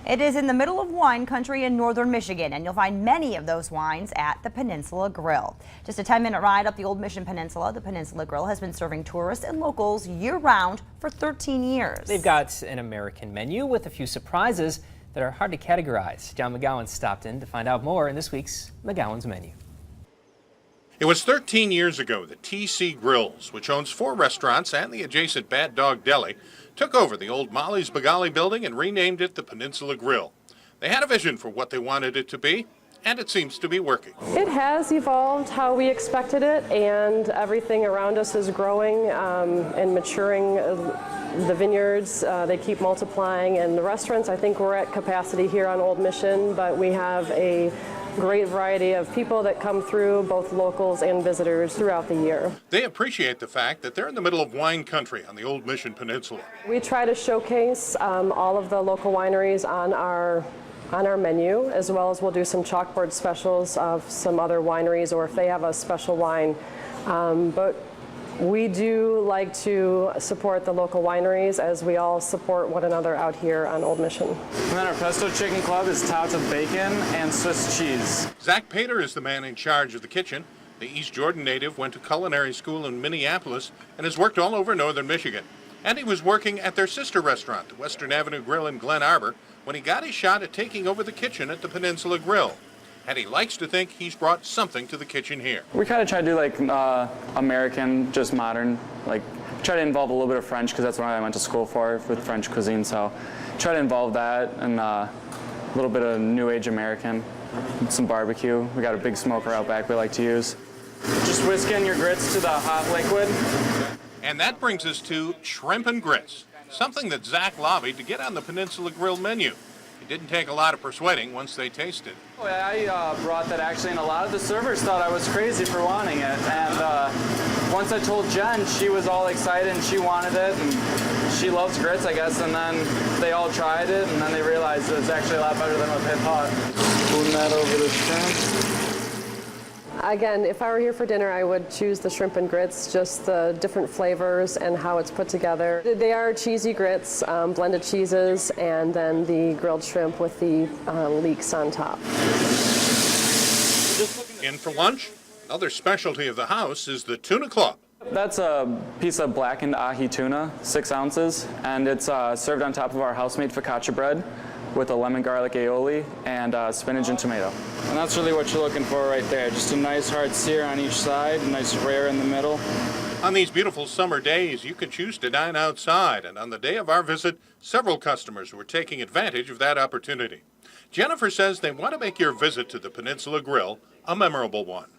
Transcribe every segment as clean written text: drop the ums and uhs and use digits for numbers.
It is in the middle of wine country in northern Michigan, and you'll find many of those wines at the Peninsula Grill. Just a 10-minute ride up the Old Mission Peninsula, the Peninsula Grill has been serving tourists and locals year-round for 13 years. They've got an American menu with a few surprises that are hard to categorize. John McGowan stopped in to find out more in this week's McGowan's Menu. It was 13 years ago that TC Grills, which owns 4 restaurants and the adjacent Bad Dog Deli, took over the old Molly's Bagali building and renamed it the Peninsula Grill. They had a vision for what they wanted it to be, and it seems to be working. It has evolved how we expected it, and everything around us is growing and maturing. The vineyards, they keep multiplying, and the restaurants, I think we're at capacity here on Old Mission, but we have a great variety of people that come through, both locals and visitors, throughout the year. They appreciate the fact that they're in the middle of wine country on the Old Mission Peninsula. We try to showcase all of the local wineries on our menu, as well as we'll do some chalkboard specials of some other wineries, or if they have a special wine. But we do like to support the local wineries, as we all support one another out here on Old Mission. And then our pesto chicken club is topped with bacon and Swiss cheese. Zach Pater is the man in charge of the kitchen. The East Jordan native went to culinary school in Minneapolis and has worked all over northern Michigan. And he was working at their sister restaurant, the Western Avenue Grill in Glen Arbor, when he got his shot at taking over the kitchen at the Peninsula Grill. And he likes to think he's brought something to the kitchen here. We kind of try to do like American, just modern, like try to involve a little bit of French, because that's what I went to school for, with French cuisine. So try to involve that and a little bit of New Age American, some barbecue. We got a big smoker out back we like to use. Just whisking your grits to the hot liquid. And that brings us to shrimp and grits, something that Zach lobbied to get on the Peninsula Grill menu. It didn't take a lot of persuading once they tasted. I brought that actually, and a lot of the servers thought I was crazy for wanting it. And once I told Jen, she was all excited and she wanted it, and she loves grits, I guess. And then they all tried it, and then they realized it was actually a lot better than what they thought. Spoon that over the shrimp. Again, if I were here for dinner, I would choose the shrimp and grits, just the different flavors and how it's put together. They are cheesy grits, blended cheeses, and then the grilled shrimp with the leeks on top. In for lunch, another specialty of the house is the tuna club. That's a piece of blackened ahi tuna, 6 ounces, and it's served on top of our house-made focaccia bread with a lemon garlic aioli and spinach and tomato. And that's really what you're looking for right there. Just a nice hard sear on each side, a nice rare in the middle. On these beautiful summer days, you can choose to dine outside, and on the day of our visit, several customers were taking advantage of that opportunity. Jennifer says they want to make your visit to the Peninsula Grill a memorable one.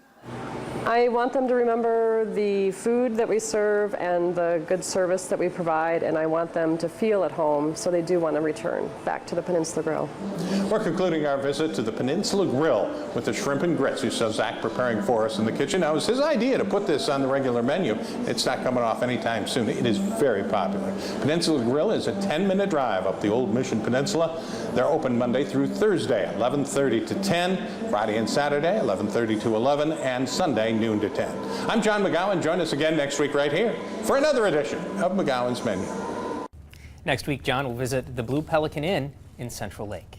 I want them to remember the food that we serve and the good service that we provide, and I want them to feel at home, so they do want to return back to the Peninsula Grill. We're concluding our visit to the Peninsula Grill with the shrimp and grits, who says Zach preparing for us in the kitchen. Now, it was his idea to put this on the regular menu. It's not coming off anytime soon. It is very popular. Peninsula Grill is a 10-minute drive up the Old Mission Peninsula. They're open Monday through Thursday, 11:30 to 10, Friday and Saturday, 11:30 to 11, and Sunday, noon to 10. I'm John McGowan. Join us again next week right here for another edition of McGowan's Menu. Next week, John will visit the Blue Pelican Inn in Central Lake.